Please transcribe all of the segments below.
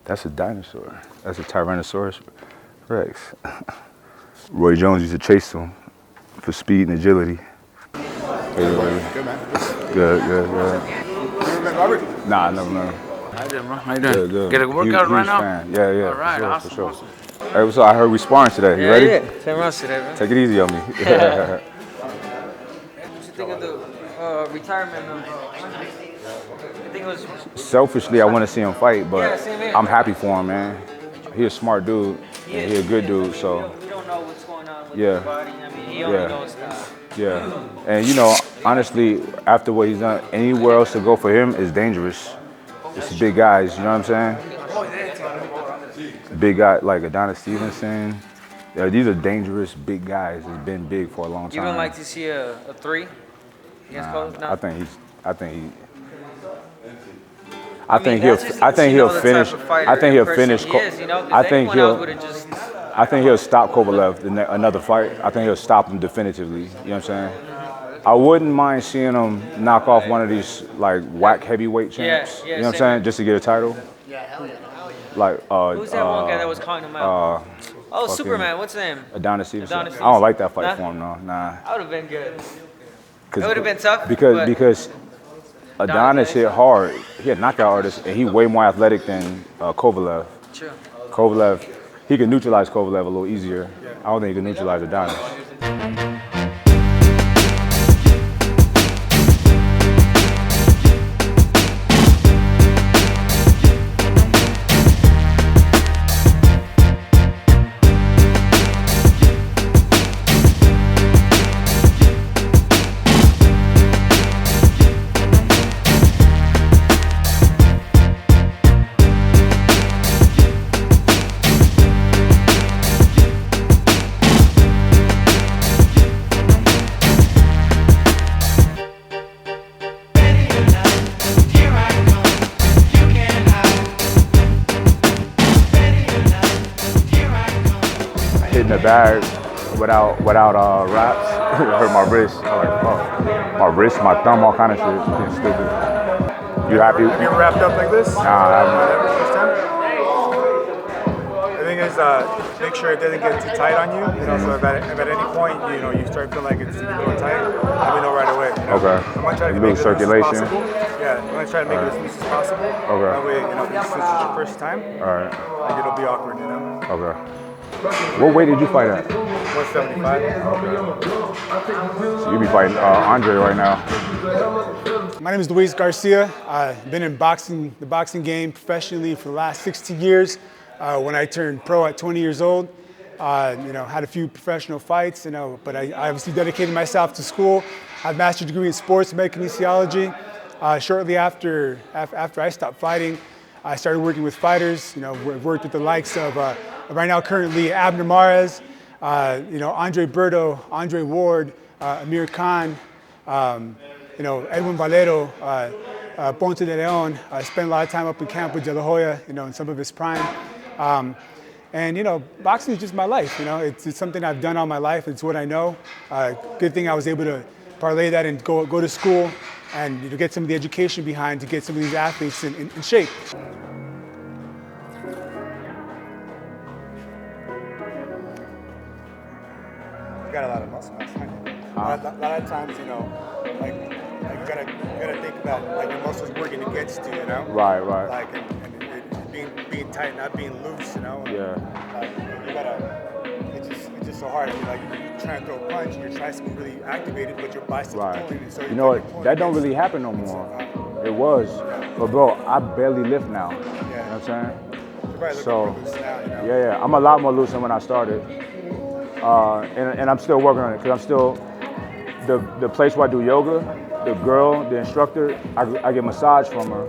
That's a dinosaur. That's a Tyrannosaurus Rex. Roy Jones used to chase him for speed and agility. Hey, Good, man. good. You ever met Robert? Nah, I never met him. How you doing, bro? How you doing? Good. Get a workout right now? Fan. Yeah. All right, For awesome, sure. awesome. Hey, what's up? I heard we sparring today. You ready? Yeah. 10 rounds today, bro. Take it easy on me. What you think of the retirement move? I think it was. Selfishly, I want to see him fight, but Yeah, same here. I'm happy for him, man. He's a smart dude, and he's a good dude, so. We don't know what's going on with Yeah. his body. I mean, he only knows that. Yeah, and honestly, after what he's done, anywhere else to go for him is dangerous. It's big guys, you know what I'm saying? Big guy like Adonis Stevenson. Yeah, these are dangerous big guys. He's been big for a long time. You would like to see a 3 against Cole? No? I think he'll finish. I think he'll finish. I think he'll stop Kovalev another fight. I think he'll stop him definitively. You know what I'm saying? I wouldn't mind seeing him knock off one of these like whack heavyweight champs. You know what I'm saying? Just to get a title. Yeah, hell yeah. Like who's that one guy that was calling him out? Superman. What's his name? Adonis Stevenson. I don't like that fight for him, no. Nah. That would have been good. It would have been tough. Because Adonis hit hard. He a knockout artist, and he way more athletic than Kovalev. True. Kovalev, he can neutralize Kovalev a little easier. I don't think he can neutralize Adonis. Hitting the bag without wraps. Hurt my wrist. I was like, fuck. My wrist, my thumb, all kind of shit. Getting stupid. You happy? Have you ever wrapped up like this? Nah, I haven't. First time? The thing is, make sure it doesn't get too tight on you. So if at any point, you start feeling like it's a little tight, let me know right away. Okay. I'm gonna try to You make lose it circulation. as loose as possible. Yeah, I'm gonna try to make it as loose as possible. Okay. That way, since it's your first time, All right. like it'll be awkward, Okay. What weight did you fight at? 175. So you be fighting Andre right now. My name is Garcia. I've been in the boxing game professionally for the last 16 years. When I turned pro at 20 years old, had a few professional fights, but I obviously dedicated myself to school. I have a master's degree in sports medicine kinesiology. Shortly after I stopped fighting, I started working with fighters. Worked with the likes of right now currently Abner Mares, Andre Berto, Andre Ward, Amir Khan, Edwin Valero, Ponce de Leon. I spent a lot of time up in Campo de la Hoya, in some of his prime. Boxing is just my life. It's something I've done all my life. It's what I know. Good thing I was able to parlay that and go to school and get some of the education behind to get some of these athletes in shape. You got a lot of muscle mass. A lot of times, you gotta think about your muscles working against you, Right. Like and being tight, not being loose, Yeah. You gotta. It's just so hard. You're trying to throw a punch, and your triceps really activated, but your biceps pulling. So that don't really happen no more. It was, but bro, I barely lift now. You know what I'm saying? So yeah, I'm a lot more loose than when I started, and I'm still working on it because I'm still the place where I do yoga. The instructor, I get massage from her,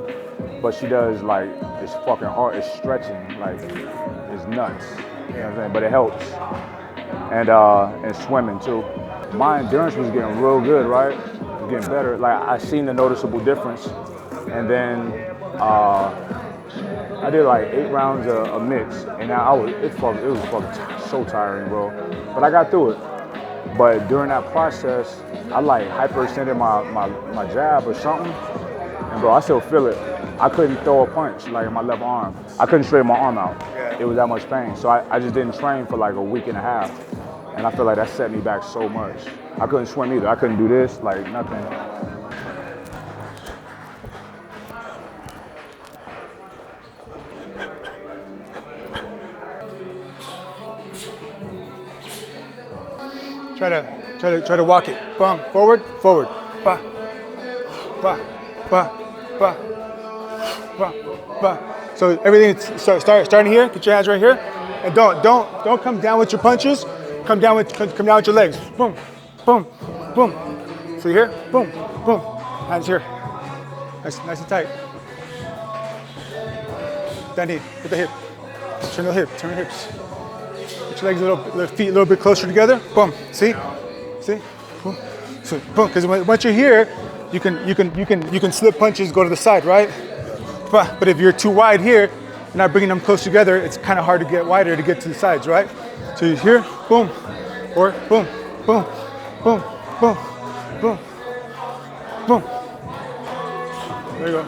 but she does it's fucking hard. It's stretching, it's nuts. You know what I'm saying? But it helps. And swimming too. My endurance was getting real good, right? It was getting better. I seen the noticeable difference. And then I did 8 rounds of mix, and it was fucking so tiring, bro. But I got through it. But during that process, I hyperextended my jab or something, And bro, I still feel it. I couldn't throw a punch like in my left arm. I couldn't straighten my arm out. It was that much pain. So I just didn't train for like a week and a half. And I feel like that set me back so much. I couldn't swim either. I couldn't do this, like nothing. Try to walk it. Bum, forward. Ba, ba, ba, ba, ba, ba. So everything starting here. Get your hands right here, and don't come down with your punches. Come down with your legs. Boom, boom, boom. So here, boom, boom. Hands here. Nice and tight. That knee, hit the hip. Turn the hips. Get your legs feet a little bit closer together. Boom. See? Boom. So boom. Because once you're here, you can slip punches, go to the side, right? But if you're too wide here, you're not bringing them close together. It's kind of hard to get wider to get to the sides, right? So you're here, boom, or boom, boom, boom, boom, boom, boom. There you go.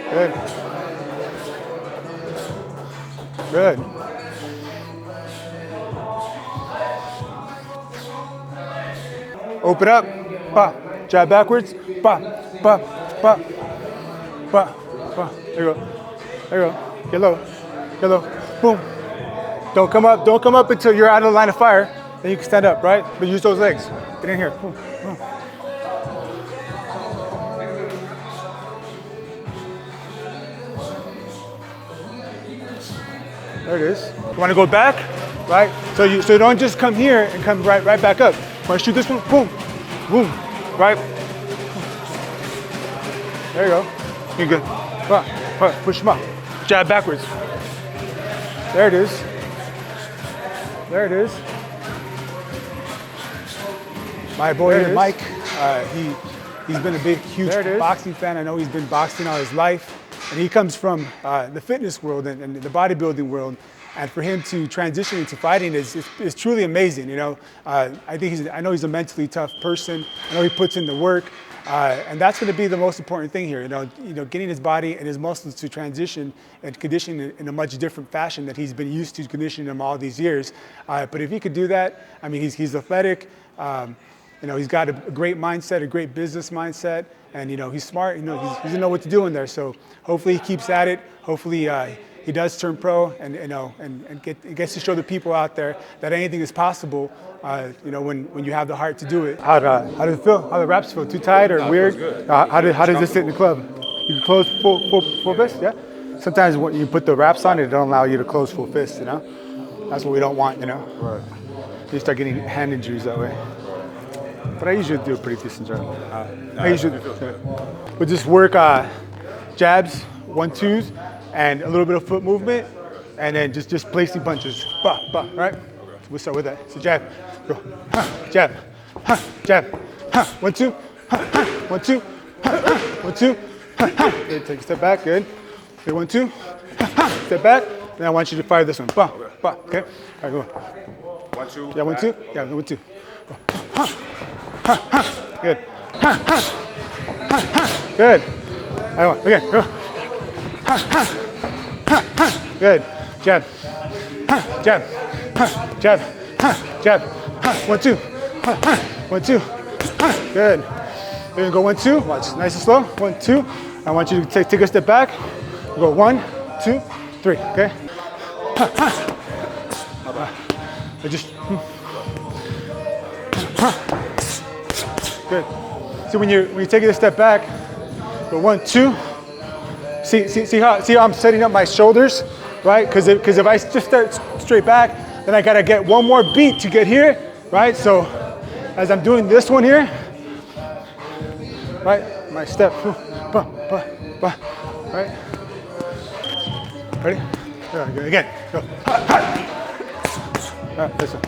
Good. Good. Open up. Ba. Jab backwards. Ba. Ba. Ba. Ba. Ba. There you go. Get low. Boom. Don't come up until you're out of the line of fire. Then you can stand up, right? But use those legs. Get in here. Boom. Boom. There it is. You want to go back, right? So you don't just come here and come right back up. You want to shoot this one, boom, boom, right? There you go. You're good. Push them up. Jab backwards. There it is. My boy here, Mike, he's been a huge boxing fan. I know he's been boxing all his life. And he comes from the fitness world and the bodybuilding world, and for him to transition into fighting is truly amazing. You know, I know he's a mentally tough person. I know he puts in the work, and that's going to be the most important thing here. You know, getting his body and his muscles to transition and condition in a much different fashion that he's been used to conditioning them all these years. But if he could do that, I mean, he's athletic. You know, he's got a great mindset, a great business mindset, and you know, he's smart. You know, he doesn't know what to do in there. So hopefully he keeps at it. Hopefully he does turn pro, and you know, and gets to show the people out there that anything is possible. You know, when you have the heart to do it. How does it feel? How the wraps feel? Too tight or weird? How does this sit in the club? You can close full fist, yeah. Sometimes when you put the wraps on, it don't allow you to close full fist. You know, that's what we don't want. You know, right. You start getting hand injuries that way. But I usually do a pretty decent job. I usually would just work jabs, 1-2s, and a little bit of foot movement, and then just placing punches. Ba, ba, right? So we'll start with that. So jab, go, jab, jab, 1-2, 1-2, 1-2. Good, take a step back, good. Okay, 1-2, step back. Then I want you to fire this one. Ba, ba, okay? All right, go. 1-2. Yeah, 1-2. Yeah, 1-2. Good. Good. Again, go. Good. Jab. Jab. Jab. Jab. 1-2. 1-2. Good. You're gonna go 1-2. Watch. Nice and slow. 1-2. I want you to take a step back. Go 1, 2, 3. Okay. I just. Good. So when you're taking a step back, go 1, 2. See how I'm setting up my shoulders, right? Because if I just start straight back, then I gotta get one more beat to get here, right? So as I'm doing this one here, right? My step, right? Ready? Good. Again. Go. This one.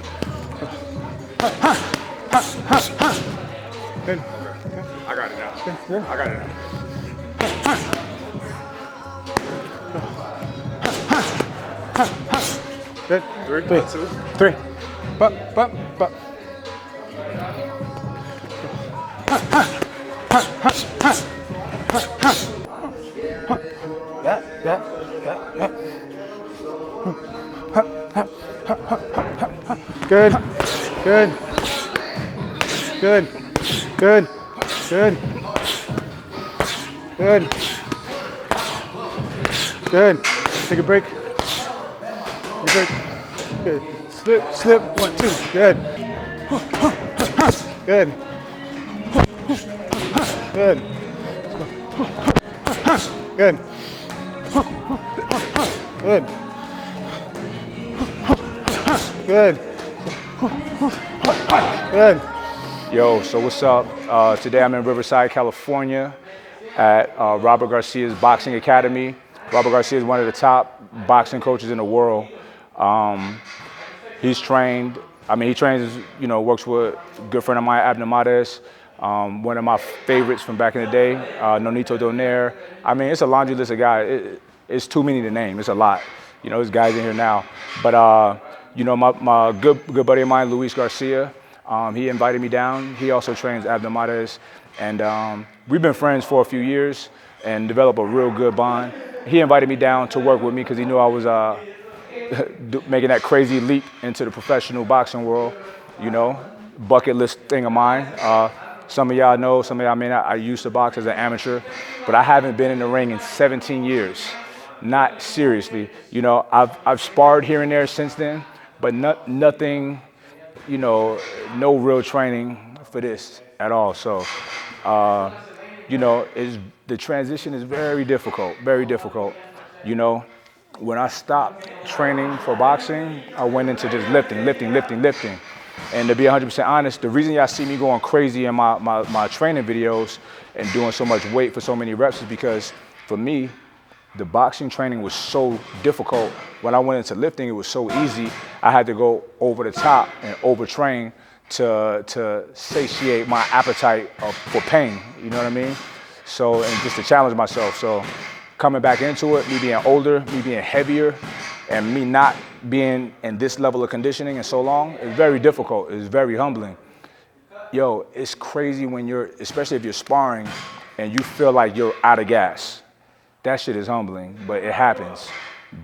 Good. Okay. I got it now. Good. I got it now. Good. 3, 2. 3. But, but. Yeah. Good. Good. Good. Good. Good. Good. Good. Take a break. Take a break. Good. Slip, slip. 1, 2. Good. Good. Good. Good. Good. Good. Good. Yo, so what's up? Today I'm in Riverside, California at Robert Garcia's Boxing Academy. Robert Garcia is one of the top boxing coaches in the world. He trains, works with a good friend of mine, Abner Mares, one of my favorites from back in the day, Nonito Donaire. I mean, it's a laundry list of guys. It's too many to name. It's a lot. You know, there's guys in here now. But, my good buddy of mine, Luis Garcia, he invited me down. He also trains Abner Mares. And we've been friends for a few years and developed a real good bond. He invited me down to work with me because he knew I was making that crazy leap into the professional boxing world, bucket list thing of mine. Some of y'all know, some of y'all may not. I used to box as an amateur, but I haven't been in the ring in 17 years. Not seriously. I've sparred here and there since then, but nothing, no real training for this at all. So, the transition is very difficult, very difficult. When I stopped training for boxing, I went into just lifting. And to be 100% honest, the reason y'all see me going crazy in my training videos and doing so much weight for so many reps is because for me, the boxing training was so difficult. When I went into lifting, it was so easy. I had to go over the top and overtrain to satiate my appetite for pain, you know what I mean? So, and just to challenge myself. So coming back into it, me being older, me being heavier, and me not being in this level of conditioning in so long, it's very difficult. It's very humbling. Yo, it's crazy when especially if you're sparring and you feel like you're out of gas. That shit is humbling, but it happens.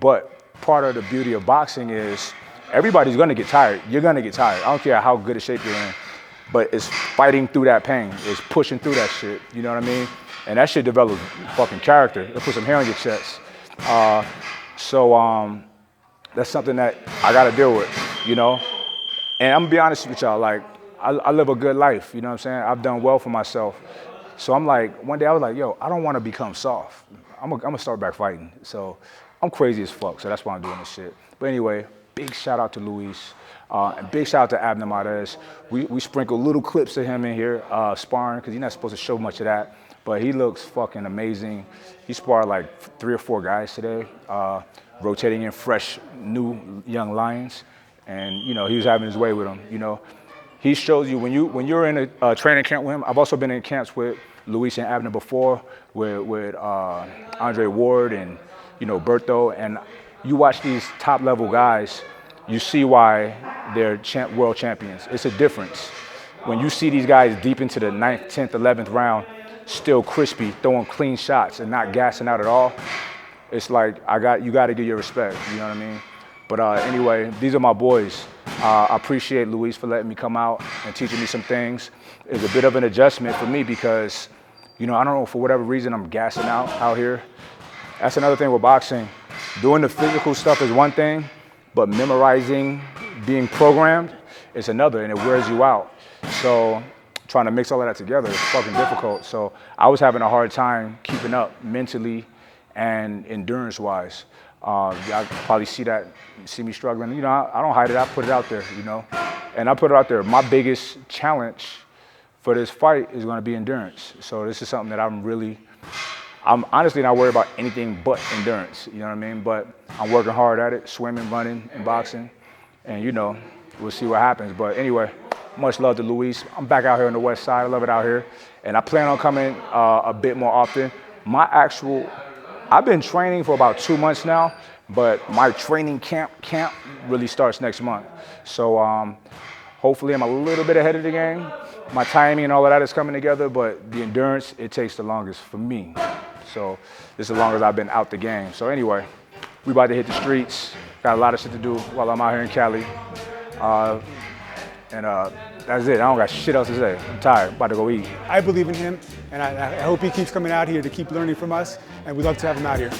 But part of the beauty of boxing is everybody's gonna get tired. You're gonna get tired. I don't care how good a shape you're in, but it's fighting through that pain. It's pushing through that shit, you know what I mean? And that shit develops fucking character. It'll put some hair on your chest. That's something that I gotta deal with, And I'm gonna be honest with y'all, like, I live a good life, you know what I'm saying? I've done well for myself. So I'm like, one day I was like, yo, I don't wanna become soft. I'm gonna start back fighting. So I'm crazy as fuck, so that's why I'm doing this shit. But anyway, big shout out to Luis, and big shout out to Abner Mares. We sprinkle little clips of him in here, sparring, because you're not supposed to show much of that. But he looks fucking amazing. He sparred like 3 or 4 guys today, rotating in fresh, new young lions. And, he was having his way with them, He shows you, when you're in a training camp with him, I've also been in camps with Luis and Abner before, with Andre Ward and, Berto. And you watch these top-level guys, you see why they're world champions. It's a difference. When you see these guys deep into the 9th, 10th, 11th round, still crispy, throwing clean shots and not gassing out at all, it's like you got to give your respect, you know what I mean? But anyway, these are my boys. I appreciate Luis for letting me come out and teaching me some things. It's a bit of an adjustment for me because, I don't know, for whatever reason, I'm gassing out here. That's another thing with boxing. Doing the physical stuff is one thing, but memorizing, being programmed is another, and it wears you out. So trying to mix all of that together is fucking difficult. So I was having a hard time keeping up mentally and endurance-wise. Y'all probably see me struggling. I don't hide it, I put it out there, And I put it out there. My biggest challenge for this fight is gonna be endurance. So this is something that I'm honestly not worried about anything but endurance, you know what I mean? But I'm working hard at it, swimming, running, and boxing. And we'll see what happens. But anyway, much love to Luis. I'm back out here on the west side. I love it out here. And I plan on coming a bit more often. I've been training for about 2 months now, But my training camp really starts next month. So hopefully I'm a little bit ahead of the game. My timing and all of that is coming together, but the endurance, it takes the longest for me. So this is the longest I've been out the game. So anyway, we about to hit the streets. Got a lot of shit to do while I'm out here in Cali. That's it. I don't got shit else to say. I'm tired. About to go eat. I believe in him, and I hope he keeps coming out here to keep learning from us, and we'd love to have him out here.